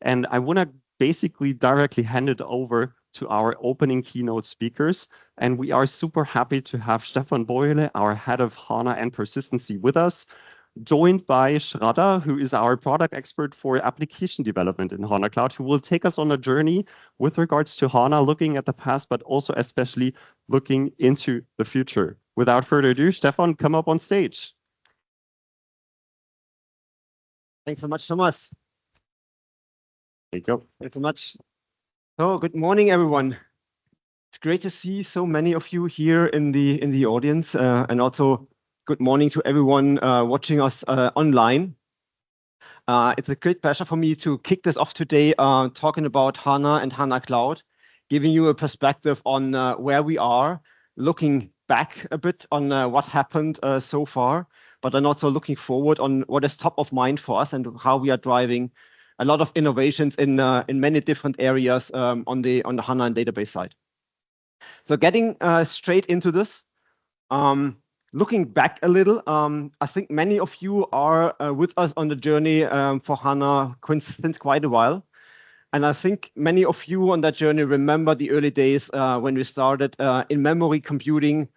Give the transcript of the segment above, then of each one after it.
And I want to basically directly hand it over to our opening keynote speakers. And we are super happy to have Stefan Bäuerle, our head of HANA and Persistency, with us, joined by Shraddha, who is our product expert for application development in HANA Cloud, who will take us on a journey with regards to HANA, looking at the past, but also especially looking into the future. Without further ado, Stefan, come up on stage. Thanks so much, Thomas. There you go. Thank you so much. So, good morning, everyone. It's great to see so many of you here in the audience, and also good morning to everyone watching us online. It's a great pleasure for me to kick this off today, talking about HANA and HANA Cloud, giving you a perspective on where we are, looking back a bit on what happened so far, but then also looking forward on what is top of mind for us and how we are driving a lot of innovations in many different areas on the HANA and database side. So getting straight into this, looking back a little, I think many of you are with us on the journey for HANA since quite a while. And I think many of you on that journey remember the early days when we started in-memory computing,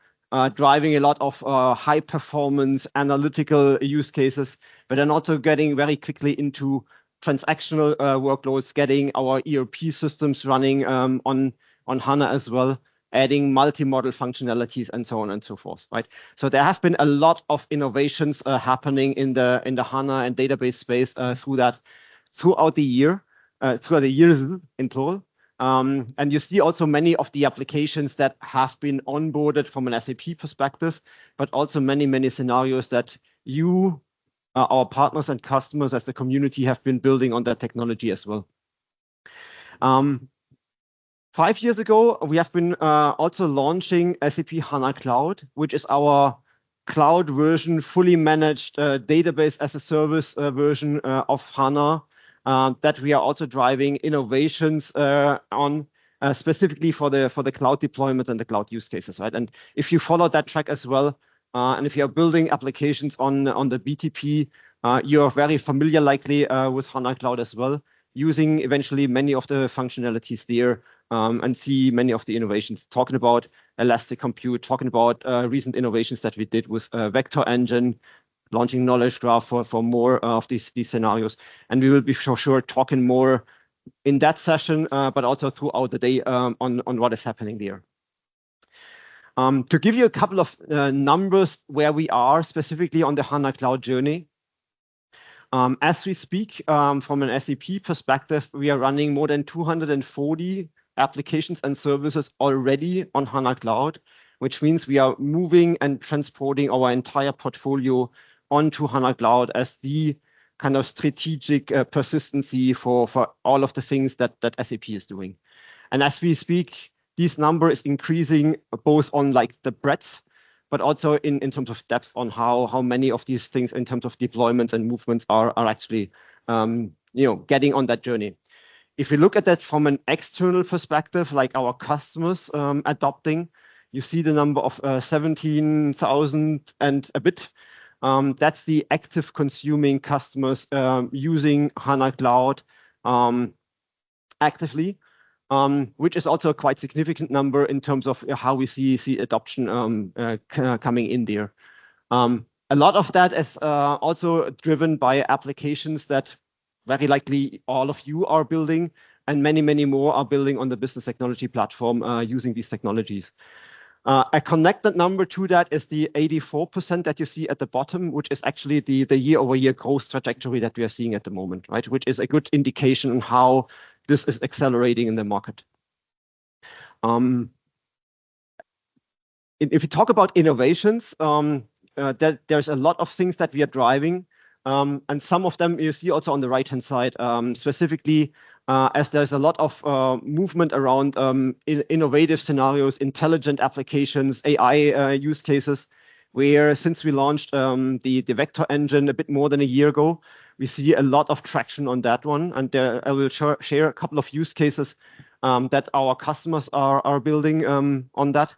driving a lot of high performance analytical use cases, but then also getting very quickly into transactional workloads, getting our ERP systems running on HANA as well, adding multi-model functionalities and so on and so forth, right? So there have been a lot of innovations happening in the HANA and database space throughout the years in plural. And you see also many of the applications that have been onboarded from an SAP perspective, but also many scenarios that you, our partners and customers as the community have been building on that technology as well. 5 years ago, we have been also launching SAP HANA Cloud, which is our cloud version, fully managed database as a service version of HANA, that we are also driving innovations on specifically for the cloud deployments and the cloud use cases, right? And if you follow that track as well, and if you are building applications on the BTP, you're very familiar likely with HANA Cloud as well, using eventually many of the functionalities there, and see many of the innovations, talking about elastic compute, talking about recent innovations that we did with Vector Engine, launching Knowledge Graph for more of these scenarios. And we will be for sure talking more in that session, but also throughout the day on what is happening there. To give you a couple of numbers where we are specifically on the HANA Cloud journey. As we speak, from an SAP perspective, we are running more than 240 applications and services already on HANA Cloud, which means we are moving and transporting our entire portfolio onto HANA Cloud as the kind of strategic persistency for all of the things that SAP is doing. And as we speak, this number is increasing both on like the breadth, but also in terms of depth on how many of these things in terms of deployments and movements are actually getting on that journey. If we look at that from an external perspective, like our customers adopting, you see the number of 17,000 and a bit. That's the active consuming customers using HANA Cloud actively, which is also a quite significant number in terms of how we see adoption coming in there. A lot of that is also driven by applications that very likely all of you are building, and many more are building on the business technology platform using these technologies. A connected number to that is the 84% that you see at the bottom, which is actually the year-over-year growth trajectory that we are seeing at the moment, right? Which is a good indication on how this is accelerating in the market. If you talk about innovations, there's a lot of things that we are driving, and some of them you see also on the right-hand side, specifically as there's a lot of movement around innovative scenarios, intelligent applications, AI use cases, where since we launched the Vector Engine a bit more than a year ago, we see a lot of traction on that one. And I will share a couple of use cases that our customers are building on that.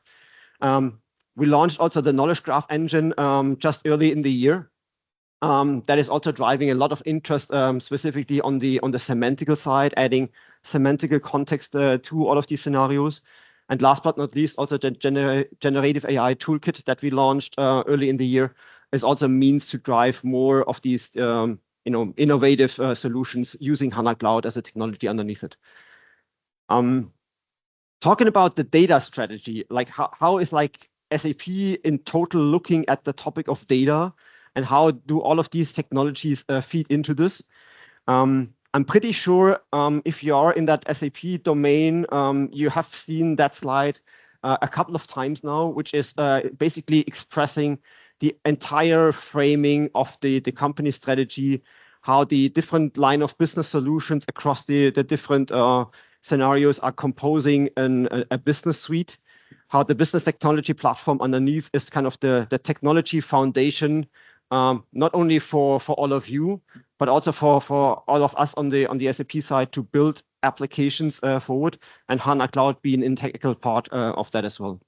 We launched also the Knowledge Graph engine just early in the year. That is also driving a lot of interest, specifically on the semantical side, adding semantical context to all of these scenarios. And last but not least, also the generative AI toolkit that we launched early in the year is also a means to drive more of these innovative solutions using HANA Cloud as a technology underneath it. Talking about the data strategy, like how is like SAP in total looking at the topic of data, and how do all of these technologies feed into this? I'm pretty sure if you are in that SAP domain, you have seen that slide a couple of times now, which is basically expressing the entire framing of the company strategy, how the different line of business solutions across the different scenarios are composing a business suite, how the business technology platform underneath is kind of the technology foundation, not only for all of you, but also for all of us on the SAP side to build applications forward, and HANA Cloud being an integral part of that as well.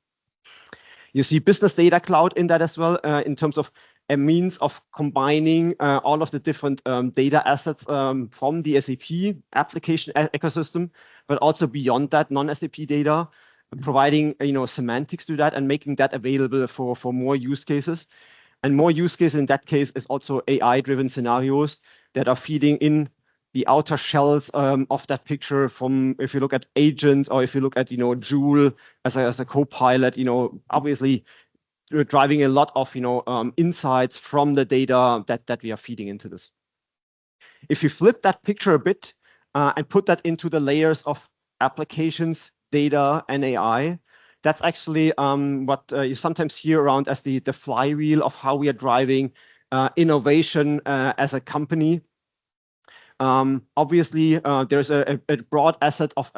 You see Business Data Cloud in that as well, in terms of a means of combining all of the different data assets from the SAP application ecosystem, but also beyond that, non-SAP data, providing semantics to that and making that available for more use cases. And more use cases in that case is also AI-driven scenarios that are feeding in the outer shells of that picture. From if you look at agents, or if you look at Joule as a co-pilot, obviously we're driving a lot of insights from the data that we are feeding into this. If you flip that picture a bit and put that into the layers of applications, data, and AI, that's actually what you sometimes hear around as the flywheel of how we are driving innovation as a company. Obviously, there's a broad asset of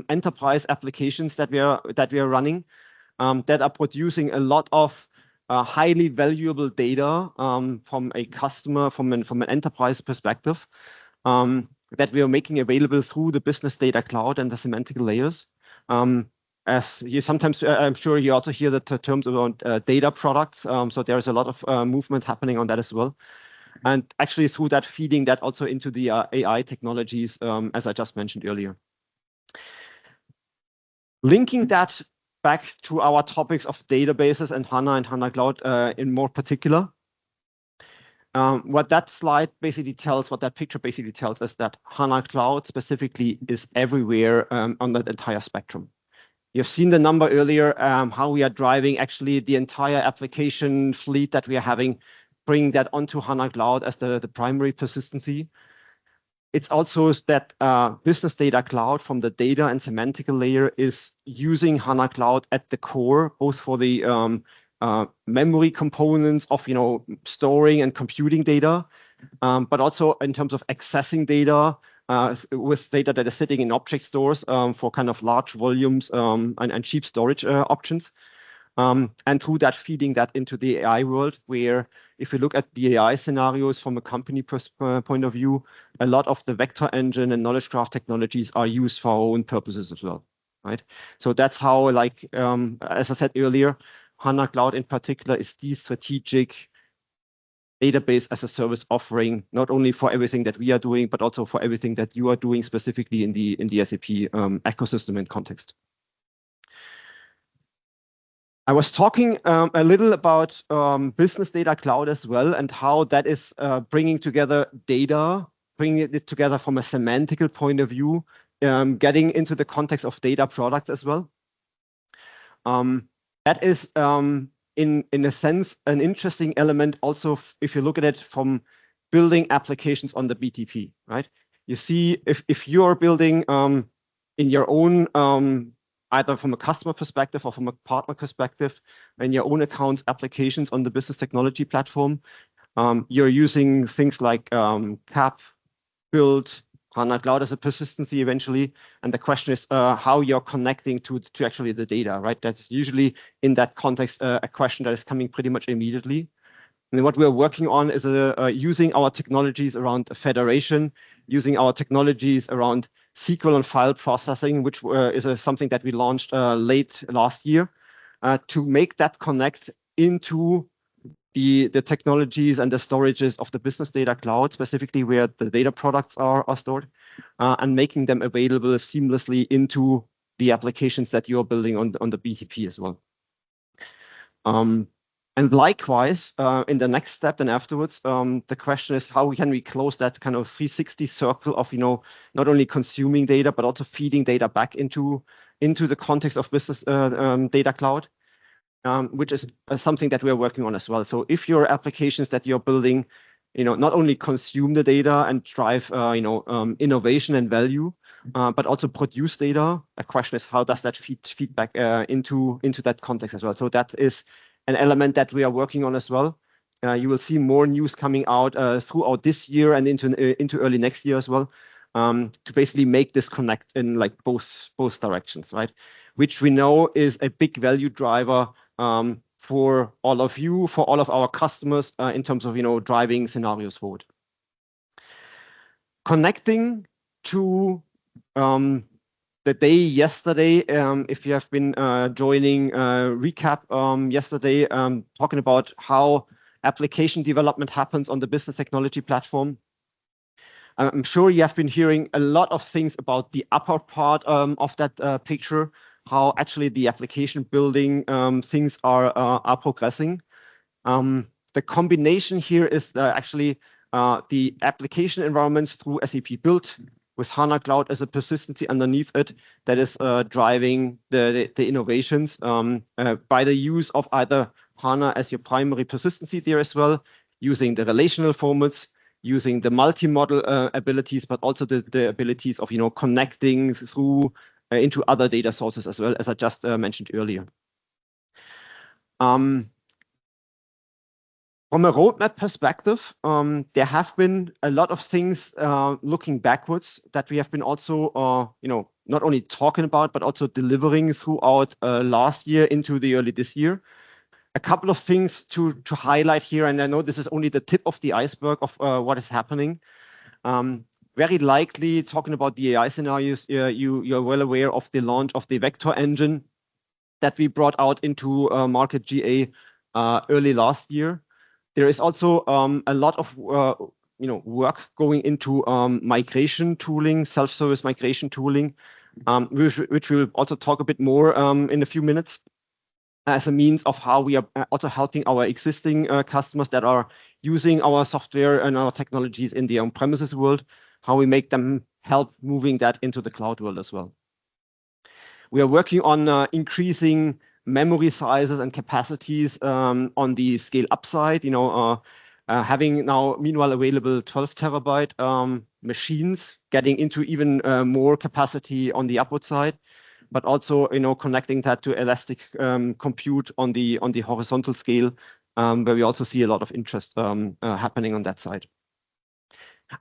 enterprise applications that we are running that are producing a lot of highly valuable data from a customer, from an enterprise perspective, that we are making available through the Business Data Cloud and the semantic layers. As you sometimes, I'm sure you also hear the terms around data products. So there's a lot of movement happening on that as well. And actually through that, feeding that also into the AI technologies, as I just mentioned earlier. Linking that back to our topics of databases and HANA Cloud in more particular. What that slide basically tells, what that picture basically tells us, that HANA Cloud specifically is everywhere on that entire spectrum. You've seen the number earlier, how we are driving actually the entire application fleet that we are having, bringing that onto HANA Cloud as the primary persistency. It's also that Business Data Cloud from the data and semantic layer is using HANA Cloud at the core, both for the memory components of storing and computing data, but also in terms of accessing data with data that is sitting in object stores for kind of large volumes and cheap storage options. And through that, feeding that into the AI world, where if you look at the AI scenarios from a company point of view, a lot of the vector engine and knowledge graph technologies are used for our own purposes as well, right? So that's how, like, as I said earlier, HANA Cloud in particular is the strategic database as a service offering, not only for everything that we are doing, but also for everything that you are doing specifically in the SAP ecosystem and context. I was talking a little about Business Data Cloud as well, and how that is bringing together data, bringing it together from a semantical point of view, getting into the context of data products as well. That is, in a sense, an interesting element also if you look at it from building applications on the BTP, right? You see, if you are building in your own either from a customer perspective or from a partner perspective, and your own accounts applications on the business technology platform, you're using things like CAP, build, HANA Cloud as a persistency eventually. And the question is how you're connecting to actually the data, right? That's usually in that context a question that is coming pretty much immediately. And what we're working on is using our technologies around federation, using our technologies around SQL and file processing, which is something that we launched late last year, to make that connect into the technologies and the storages of the business data cloud, specifically where the data products are stored, and making them available seamlessly into the applications that you're building on the BTP as well. And likewise, in the next step then afterwards, the question is how can we close that kind of 360 circle of, not only consuming data, but also feeding data back into the context of business data cloud, which is something that we are working on as well. So if your applications that you're building, not only consume the data and drive, innovation and value, but also produce data, the question is how does that feed back into that context as well. So that is an element that we are working on as well. You will see more news coming out throughout this year and into early next year as well, to basically make this connect in like both directions, right? Which we know is a big value driver for all of you, for all of our customers, in terms of driving scenarios forward. Connecting to the day yesterday, if you have been joining recap yesterday, talking about how application development happens on the business technology platform. I'm sure you have been hearing a lot of things about the upper part of that picture, how actually the application building things are progressing. The combination here is actually the application environments through SAP Build with HANA Cloud as a persistency underneath it that is driving the innovations by the use of either HANA as your primary persistency there as well, using the relational formats, using the multi-model abilities, but also the abilities of connecting through into other data sources as well, as I just mentioned earlier. From a roadmap perspective, there have been a lot of things looking backwards that we have been also, not only talking about, but also delivering throughout last year into the early this year. A couple of things to highlight here, and I know this is only the tip of the iceberg of what is happening. Very likely talking about the AI scenarios, you're well aware of the launch of the vector engine that we brought out into market GA early last year. There is also a lot of work going into migration tooling, self-service migration tooling, which we'll also talk a bit more in a few minutes, as a means of how we are also helping our existing customers that are using our software and our technologies in the on-premises world, how we make them help moving that into the cloud world as well. We are working on increasing memory sizes and capacities on the scale up side, having now meanwhile available 12 terabyte machines, getting into even more capacity on the upward side, but also connecting that to elastic compute on the horizontal scale, where we also see a lot of interest happening on that side.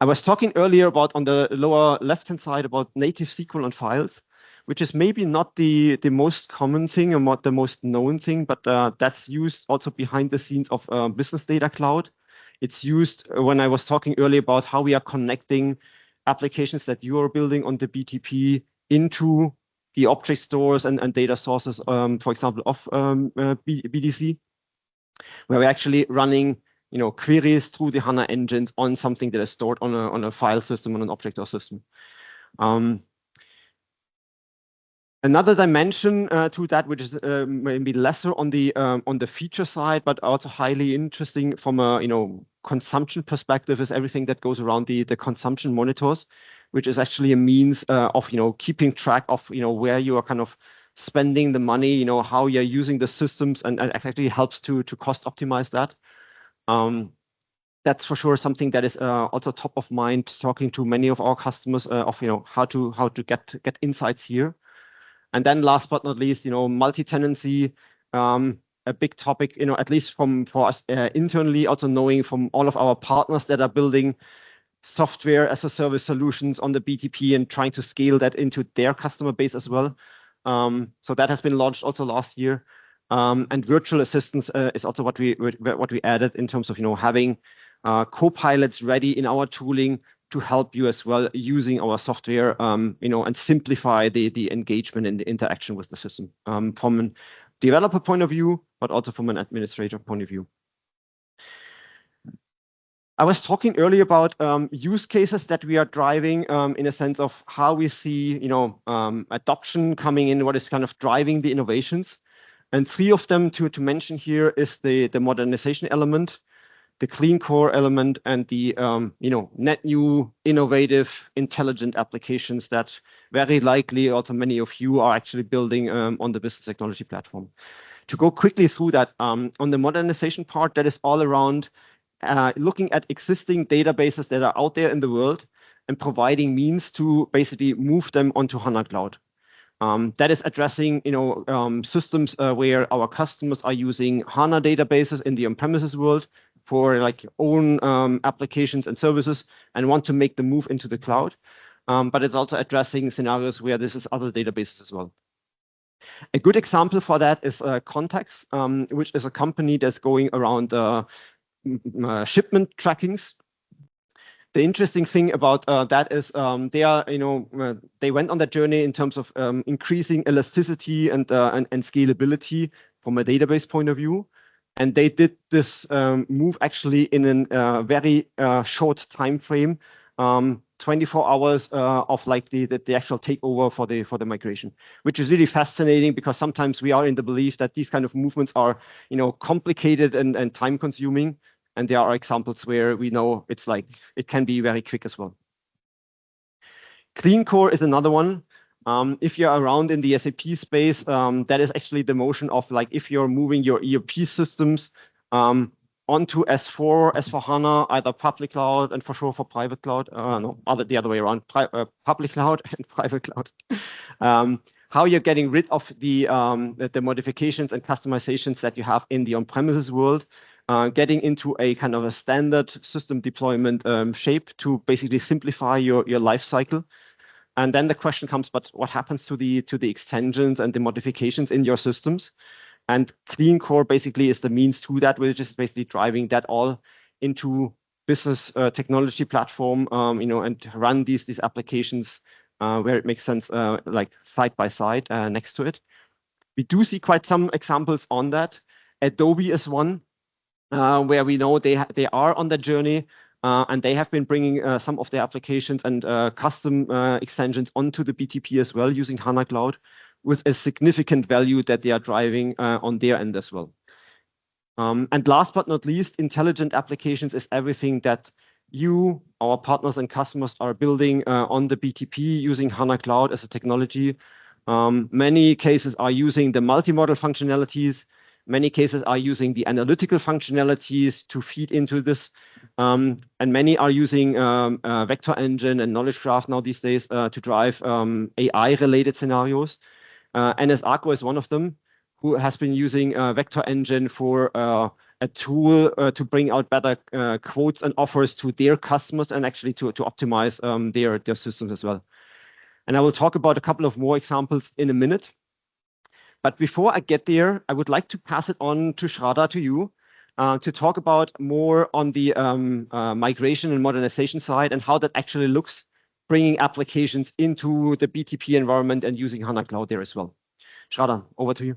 I was talking earlier about on the lower left-hand side about native SQL on files, which is maybe not the most common thing or not the most known thing, but that's used also behind the scenes of Business Data Cloud. It's used when I was talking earlier about how we are connecting applications that you are building on the BTP into the object stores and data sources, for example, of BDC, where we're actually running queries through the HANA engines on something that is stored on a file system, on an object store system. Another dimension to that, which is maybe lesser on the feature side, but also highly interesting from a consumption perspective, is everything that goes around the consumption monitors, which is actually a means of keeping track of where you are kind of spending the money, how you're using the systems, and actually helps to cost optimize that. That's for sure something that is also top of mind, talking to many of our customers of how to get insights here. And then last but not least, multi-tenancy, a big topic, at least for us internally, also knowing from all of our partners that are building software as a service solutions on the BTP and trying to scale that into their customer base as well. So that has been launched also last year. And virtual assistants is also what we added in terms of having co-pilots ready in our tooling to help you as well using our software, and simplify the engagement and the interaction with the system from a developer point of view, but also from an administrator point of view. I was talking earlier about use cases that we are driving in a sense of how we see, adoption coming in, what is kind of driving the innovations. And three of them to mention here is the modernization element, the clean core element, and the net new, innovative, intelligent applications that very likely also many of you are actually building on the business technology platform. To go quickly through that, on the modernization part, that is all around looking at existing databases that are out there in the world and providing means to basically move them onto HANA Cloud. That is addressing systems where our customers are using HANA databases in the on-premises world for like own applications and services and want to make the move into the cloud. But it's also addressing scenarios where this is other databases as well. A good example for that is Context, which is a company that's going around shipment trackings. The interesting thing about that is they went on that journey in terms of increasing elasticity and scalability from a database point of view. And they did this move actually in a very short time frame, 24 hours of like the actual takeover for the migration, which is really fascinating because sometimes we are in the belief that these kind of movements are complicated and time consuming. And there are examples where we know it's like it can be very quick as well. Clean core is another one. If you're around in the SAP space, that is actually the motion of like if you're moving your ERP systems onto S4 HANA, either public cloud and for sure for private cloud. The other way around, public cloud and private cloud. How you're getting rid of the modifications and customizations that you have in the on-premises world, getting into a kind of a standard system deployment shape to basically simplify your life cycle. And then the question comes, but what happens to the extensions and the modifications in your systems? And Clean Core basically is the means to that, which is basically driving that all into business technology platform, and run these applications where it makes sense, like side by side next to it. We do see quite some examples on that. Adobe is one where we know they are on the journey. And they have been bringing some of their applications and custom extensions onto the BTP as well using HANA Cloud with a significant value that they are driving on their end as well. And last but not least, intelligent applications is everything that you, our partners and customers are building on the BTP using HANA Cloud as a technology. Many cases are using the multi-model functionalities. Many cases are using the analytical functionalities to feed into this. And many are using vector engine and knowledge graph now these days to drive AI-related scenarios. NS Arco is one of them who has been using vector engine for a tool to bring out better quotes and offers to their customers and actually to optimize their systems as well. And I will talk about a couple of more examples in a minute. But before I get there, I would like to pass it on to Shraddha, to you, to talk about more on the migration and modernization side and how that actually looks, bringing applications into the BTP environment and using HANA Cloud there as well. Shraddha, over to you.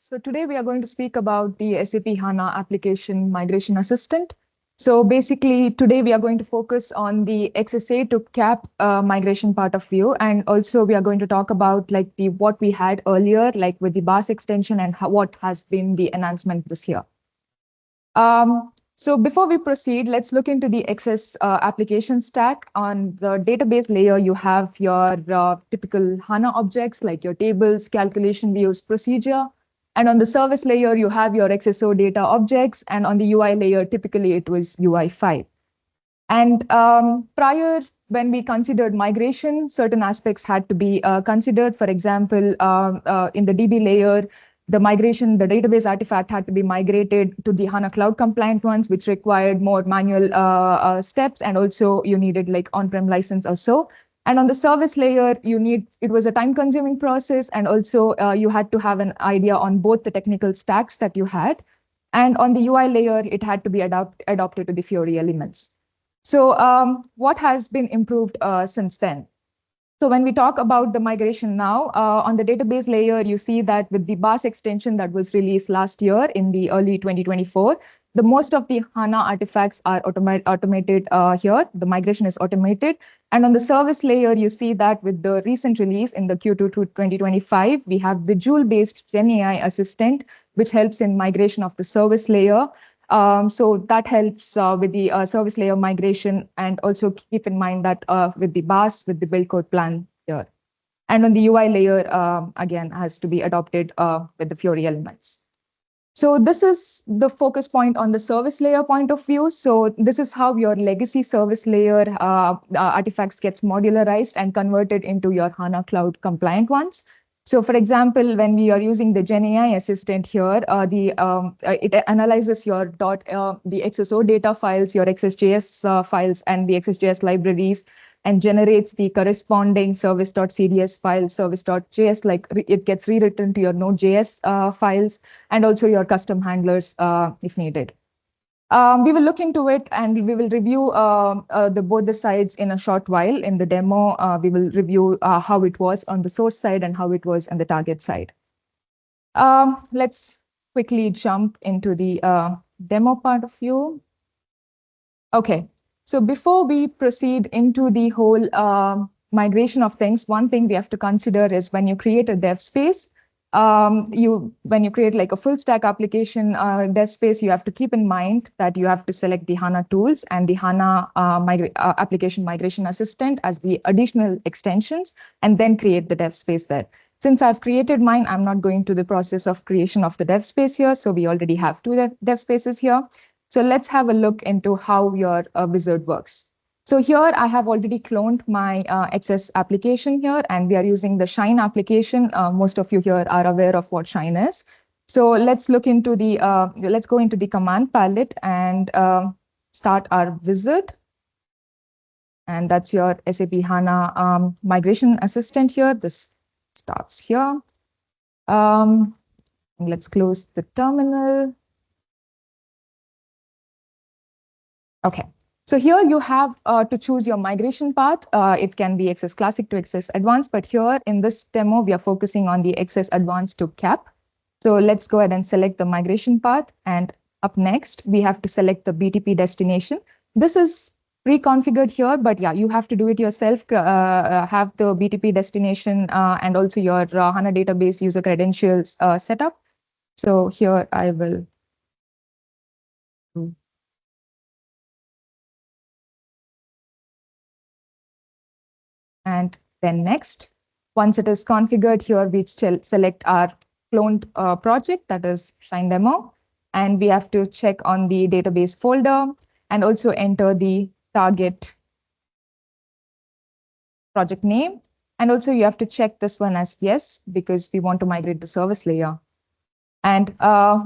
So today we are going to speak about the SAP HANA Application Migration Assistant. So basically today we are going to focus on the XSA to CAP migration part of view, and also we are going to talk about like what we had earlier, like with the Base extension and what has been the enhancement this year. So before we proceed, let's look into the XS application stack. On the database layer, you have your typical HANA objects like your tables, calculation views, procedure. And on the service layer, you have your XSO data objects. And on the UI layer, typically it was UI5. And prior, when we considered migration, certain aspects had to be considered. For example, in the DB layer, the migration, the database artifact had to be migrated to the HANA Cloud compliant ones, which required more manual steps. And also you needed like on-prem license or so. And on the service layer, it was a time-consuming process, and also you had to have an idea on both the technical stacks that you had. And on the UI layer, it had to be adopted to the Fiori elements. So what has been improved since then? So when we talk about the migration now, on the database layer, you see that with the Sybase extension that was released last year in the early 2024, the most of the HANA artifacts are automated here. The migration is automated. And on the service layer, you see that with the recent release in the Q2 2025, we have the Joule-based GenAI assistant, which helps in migration of the service layer. So that helps with the service layer migration, and also keep in mind that with the Sybase, with the build code plan here. And on the UI layer, again, has to be adopted with the Fiori elements. So this is the focus point on the service layer point of view. So this is how your legacy service layer artifacts gets modularized and converted into your HANA Cloud compliant ones. So for example, when we are using the GenAI assistant here, it analyzes your the XSO data files, your XSJS files, and the XSJS libraries, and generates the corresponding service.cds files, service.js, like it gets rewritten to your Node.js files, and also your custom handlers if needed. We will look into it, and we will review both the sides in a short while. In the demo, we will review how it was on the source side and how it was on the target side. Let's quickly jump into the demo part of view. Okay, so before we proceed into the whole migration of things, one thing we have to consider is when you create a dev space, when you create like a full stack application dev space, you have to keep in mind that you have to select the HANA tools and the HANA application migration assistant as the additional extensions, and then create the dev space there. Since I've created mine, I'm not going to the process of creation of the dev space here. So we already have two dev spaces here. So let's have a look into how your wizard works. So here I have already cloned my XS application here, and we are using the Shine application. Most of you here are aware of what Shine is. So let's look into the, let's go into the command palette and start our wizard. And that's your SAP HANA migration assistant here. This starts here. Let's close the terminal. Okay. So here you have to choose your migration path. It can be XS Classic to XS Advanced, but here in this demo, we are focusing on the XS Advanced to CAP. So let's go ahead and select the migration path. And up next, we have to select the BTP destination. This is pre-configured here, but yeah, you have to do it yourself. Have the BTP destination and also your HANA database user credentials set up. So here I will and then next, once it is configured here, we select our cloned project, that is Shine Demo, and we have to check on the database folder and also enter the target project name. And also you have to check this one as yes, because we want to migrate the service layer. And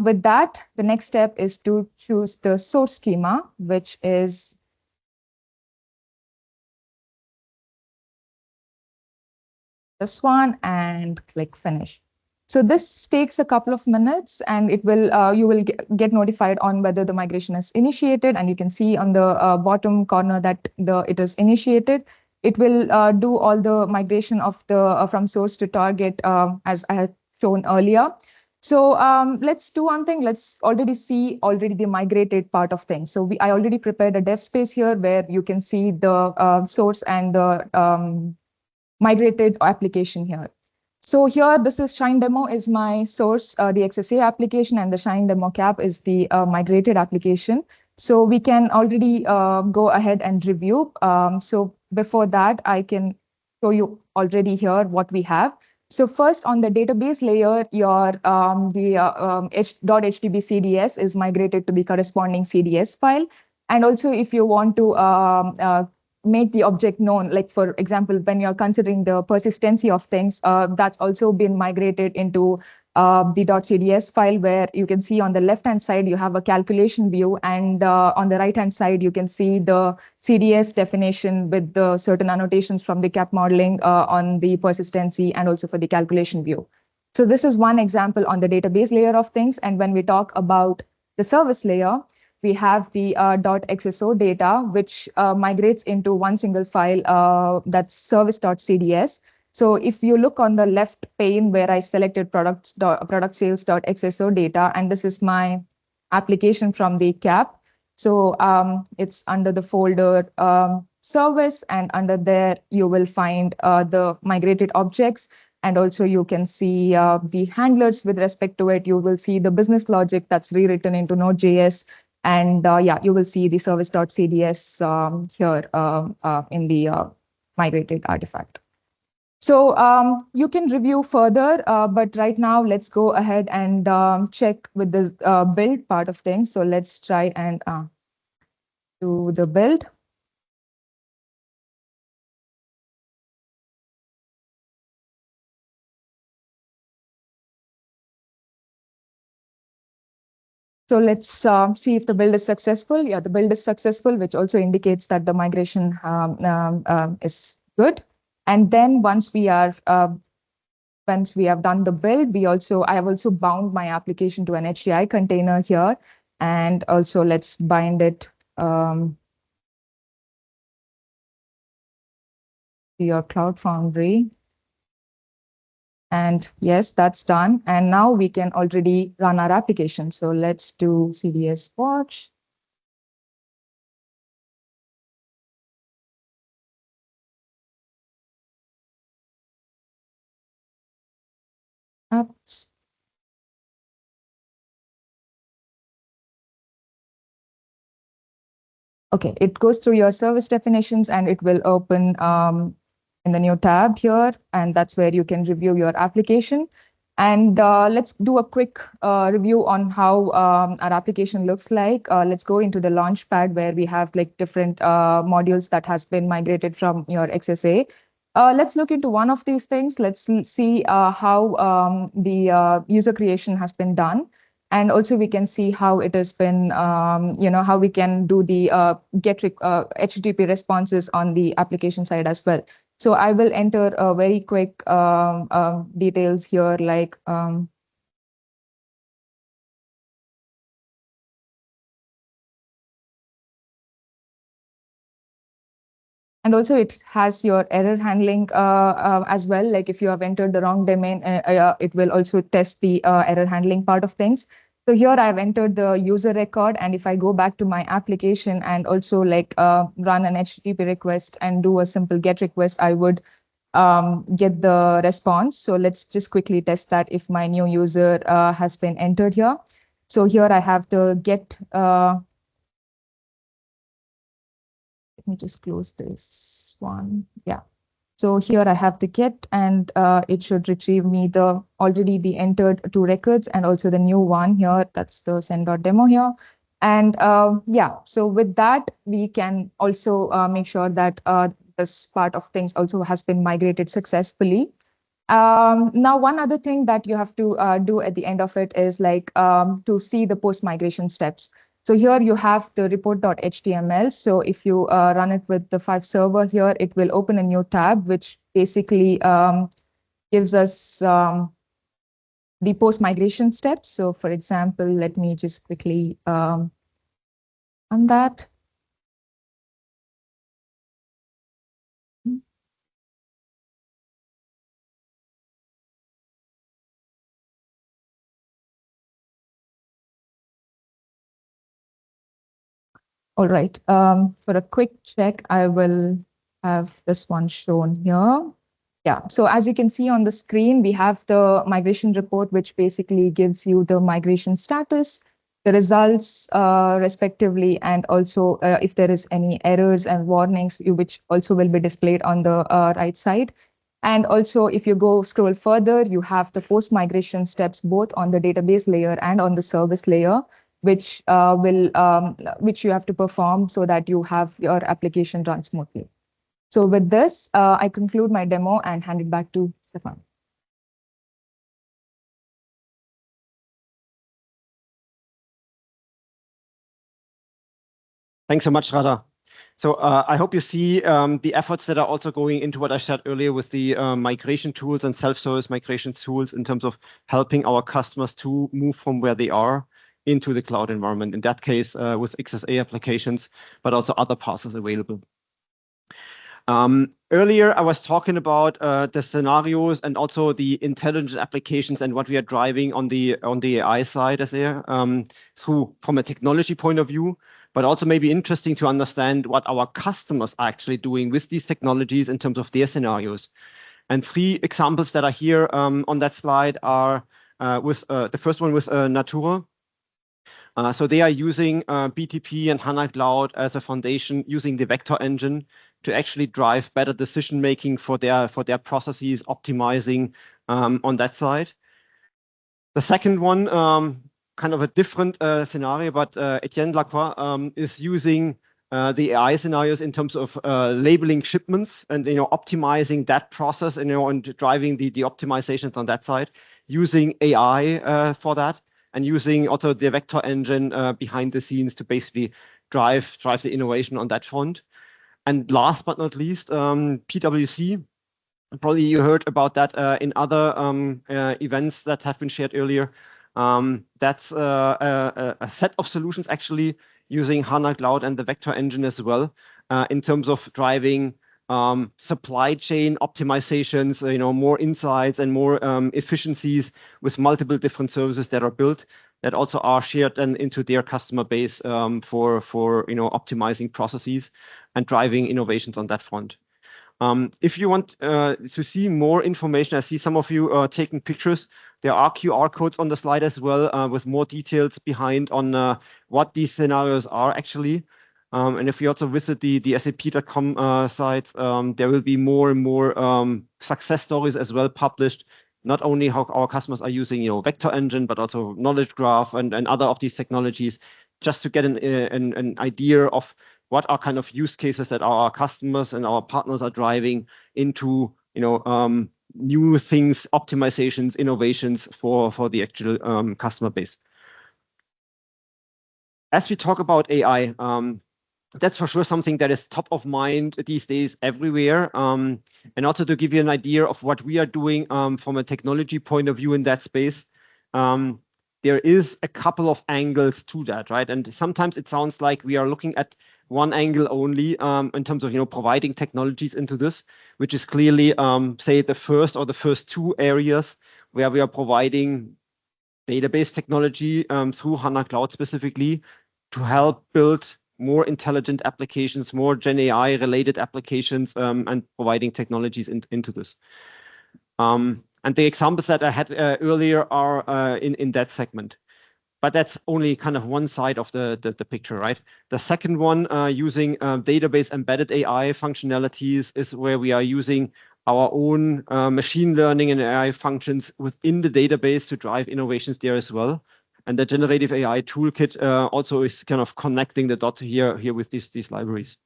with that, the next step is to choose the source schema, which is this one, and click finish. So this takes a couple of minutes, and it will you will get notified on whether the migration is initiated, and you can see on the bottom corner that it is initiated. It will do all the migration of the from source to target as I had shown earlier. So let's do one thing. Let's see the migrated part of things. So I already prepared a dev space here where you can see the source and the migrated application here. So here, this is Shine Demo is my source, the XSA application, and the Shine Demo Cap is the migrated application. So we can already go ahead and review. So before that, I can show you already here what we have. So first on the database layer, your .htb CDS is migrated to the corresponding CDS file. And also if you want to make the object known, like for example, when you're considering the persistency of things, that's also been migrated into the .cds file, where you can see on the left-hand side, you have a calculation view, and on the right-hand side, you can see the CDS definition with the certain annotations from the CAP modeling on the persistency and also for the calculation view. So this is one example on the database layer of things. And when we talk about the service layer, we have the .xso data, which migrates into one single file, that's service.cds. So if you look on the left pane where I selected product sales.xso data, and this is my application from the CAP. So it's under the folder service, and under there you will find the migrated objects, and also you can see the handlers with respect to it. You will see the business logic that's rewritten into Node.js, and yeah, you will see the service.cds here in the migrated artifact. So you can review further, but right now let's go ahead and check with the build part of things. So let's try and do the build. So let's see if the build is successful. Yeah, the build is successful, which also indicates that the migration is good. And then once we have done the build, I have also bound my application to an HCI container here, and also let's bind it to your Cloud Foundry. And yes, that's done. And now we can already run our application. So let's do CDS watch. Oops. Okay, it goes through your service definitions and it will open in the new tab here, and that's where you can review your application. And let's do a quick review on how our application looks like. Let's go into the Launchpad where we have like different modules that has been migrated from your XSA. Let's look into one of these things. Let's see how the user creation has been done. And also we can see how it has been, how we can do the HTTP responses on the application side as well. So I will enter a very quick details here, like and also it has your error handling as well. Like if you have entered the wrong domain, it will also test the error handling part of things. So here I've entered the user record, and if I go back to my application and also like run an HTTP request and do a simple GET request, I would get the response. So let's just quickly test that if my new user has been entered here. So here I have the GET. Let me just close this one. Yeah. So here I have the GET, and it should retrieve me already the entered 2 records and also the new one here. That's the send.demo here. And yeah, so with that, we can also make sure that this part of things also has been migrated successfully. Now, one other thing that you have to do at the end of it is like to see the post-migration steps. So here you have the report.html. So if you run it with the 5 server here, it will open a new tab, which basically gives us the post-migration steps. So for example, let me just quickly run that. All right, for a quick check, I will have this one shown here. Yeah, so as you can see on the screen, we have the migration report, which basically gives you the migration status, the results respectively, and also if there is any errors and warnings, which also will be displayed on the right side. And also, if you scroll further, you have the post-migration steps both on the database layer and on the service layer, which you have to perform so that you have your application run smoothly. So with this, I conclude my demo and hand it back to Stefan. Thanks so much, Radha. So I hope you see the efforts that are also going into what I shared earlier with the migration tools and self-service migration tools in terms of helping our customers to move from where they are into the cloud environment. In that case, with XSA applications, but also other paths available. Earlier, I was talking about the scenarios and also the intelligent applications and what we are driving on the AI side as there from a technology point of view, but also maybe interesting to understand what our customers are actually doing with these technologies in terms of their scenarios. And 3 examples that are here on that slide are with the first one with Natura. So they are using BTP and HANA Cloud as a foundation, using the vector engine to actually drive better decision making for their processes, optimizing on that side. The second one, kind of a different scenario, but Etienne Lacroix is using the AI scenarios in terms of labeling shipments and optimizing that process and driving the optimizations on that side, using AI for that, and using also the vector engine behind the scenes to basically drive the innovation on that front. And last but not least, PwC. Probably you heard about that in other events that have been shared earlier. That's a set of solutions actually using HANA Cloud and the vector engine as well, in terms of driving supply chain optimizations, more insights and more efficiencies with multiple different services that are built that also are shared and into their customer base for optimizing processes and driving innovations on that front. If you want to see more information, I see some of you taking pictures. There are QR codes on the slide as well with more details behind on what these scenarios are actually. And if you also visit the SAP.com sites, there will be more and more success stories as well published, not only how our customers are using vector engine, but also knowledge graph and other of these technologies, just to get an idea of what are kind of use cases that our customers and our partners are driving into new things, optimizations, innovations for the actual customer base. As we talk about AI, that's for sure something that is top of mind these days everywhere. And also to give you an idea of what we are doing from a technology point of view in that space, there is a couple of angles to that, right? And sometimes it sounds like we are looking at one angle only in terms of providing technologies into this, which is clearly say the first 2 areas where we are providing database technology through HANA Cloud specifically to help build more intelligent applications, more Gen AI related applications, and providing technologies into this. And the examples that I had earlier are in that segment. But that's only kind of one side of the picture, right? The second one, using database embedded AI functionalities, is where we are using our own machine learning and AI functions within the database to drive innovations there as well. And the generative AI toolkit also is kind of connecting the dot here with these libraries.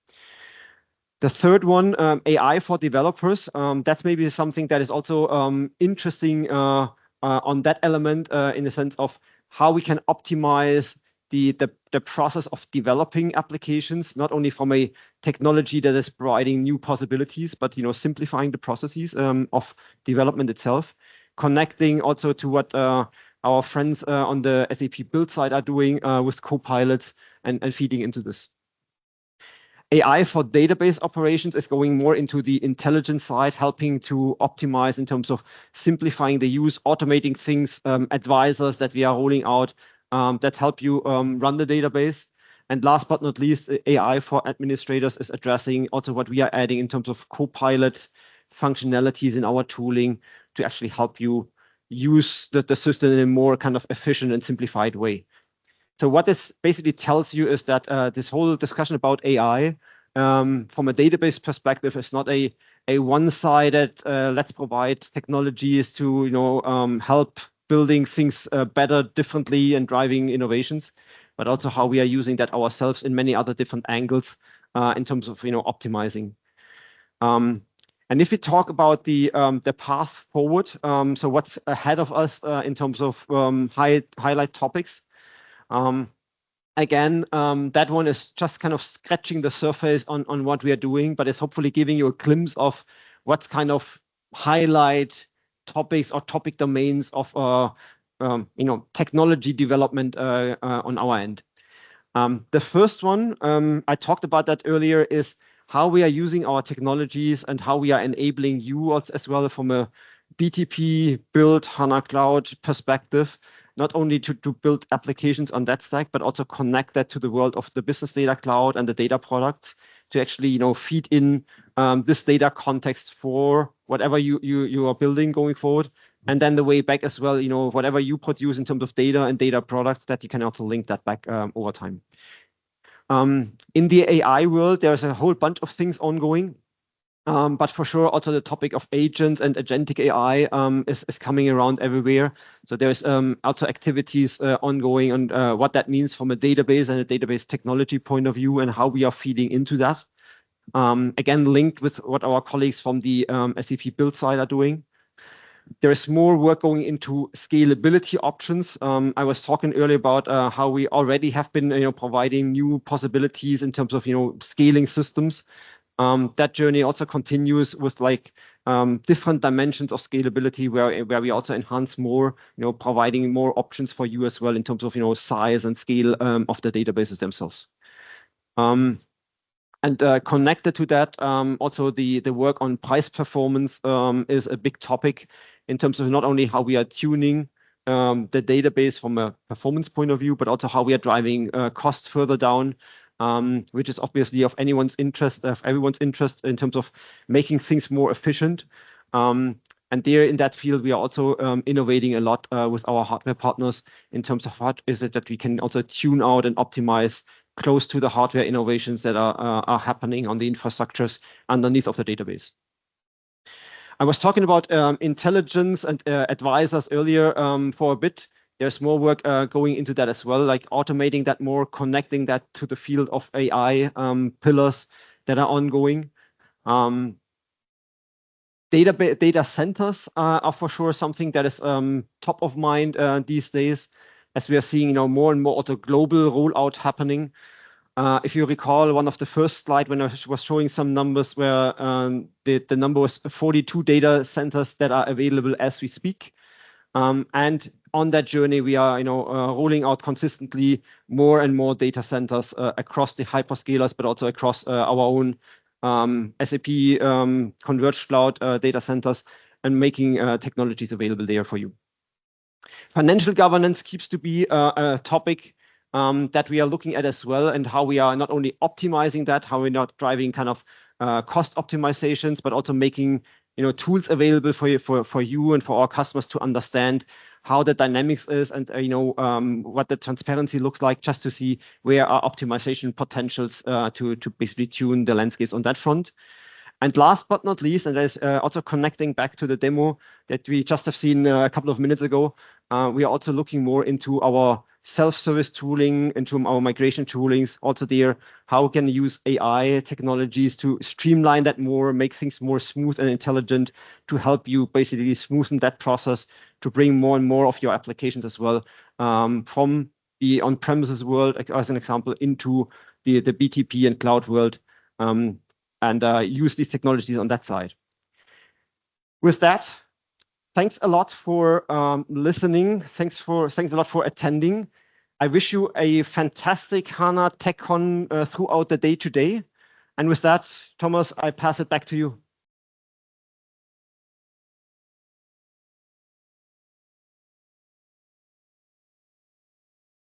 The third one, AI for developers. That's maybe something that is also interesting on that element in the sense of how we can optimize the process of developing applications, not only from a technology that is providing new possibilities, but simplifying the processes of development itself, connecting also to what our friends on the SAP Build side are doing with copilots and feeding into this. AI for database operations is going more into the intelligence side, helping to optimize in terms of simplifying the use, automating things, advisors that we are rolling out that help you run the database. And last but not least, AI for administrators is addressing also what we are adding in terms of copilot functionalities in our tooling to actually help you use the system in a more kind of efficient and simplified way. So what this basically tells you is that this whole discussion about AI from a database perspective is not a one-sided, let's provide technologies to help building things better, differently, and driving innovations, but also how we are using that ourselves in many other different angles in terms of optimizing. And if we talk about the path forward, so what's ahead of us in terms of highlight topics. Again, that one is just kind of scratching the surface on what we are doing, but it's hopefully giving you a glimpse of what's kind of highlight topics or topic domains of technology development on our end. The first one, I talked about that earlier, is how we are using our technologies and how we are enabling you as well from a BTP build HANA Cloud perspective, not only to build applications on that stack, but also connect that to the world of the business data cloud and the data products to actually, feed in this data context for whatever you are building going forward. And then the way back as well, whatever you produce in terms of data and data products, that you can also link that back over time. In the AI world, there's a whole bunch of things ongoing. But for sure, also the topic of agents and agentic AI is coming around everywhere. So there's also activities ongoing on what that means from a database and a database technology point of view and how we are feeding into that. Again, linked with what our colleagues from the SAP build side are doing. There is more work going into scalability options. I was talking earlier about how we already have been providing new possibilities in terms of scaling systems. That journey also continues with different dimensions of scalability where we also enhance more, providing more options for you as well in terms of size and scale of the databases themselves. And connected to that, also the work on price performance is a big topic in terms of not only how we are tuning the database from a performance point of view, but also how we are driving costs further down, which is obviously of everyone's interest in terms of making things more efficient. And there in that field, we are also innovating a lot with our hardware partners in terms of what is it that we can also tune out and optimize close to the hardware innovations that are happening on the infrastructures underneath of the database. I was talking about intelligence and advisors earlier for a bit. There's more work going into that as well, like automating that more, connecting that to the field of AI pillars that are ongoing. Data centers are for sure something that is top of mind these days, as we are seeing more and more of the global rollout happening. If you recall one of the first slides when I was showing some numbers where the number was 42 data centers that are available as we speak. And on that journey, we are rolling out consistently more and more data centers across the hyperscalers, but also across our own SAP Converged Cloud data centers and making technologies available there for you. Financial governance keeps to be a topic that we are looking at as well, and how we are not only optimizing that, how we're not driving kind of cost optimizations, but also making tools available for you and for our customers to understand how the dynamics is and what the transparency looks like, just to see where are optimization potentials to basically tune the landscapes on that front. And last but not least, and that is also connecting back to the demo that we just have seen a couple of minutes ago, we are also looking more into our self-service tooling, into our migration toolings. Also there, how we can use AI technologies to streamline that more, make things more smooth and intelligent, to help you basically smoothen that process, to bring more and more of your applications as well from the on-premises world, as an example, into the BTP and cloud world, and use these technologies on that side. With that, thanks a lot for listening. Thanks a lot for attending. I wish you a fantastic HANA TechCon throughout the day today. And with that, Thomas, I pass it back to you.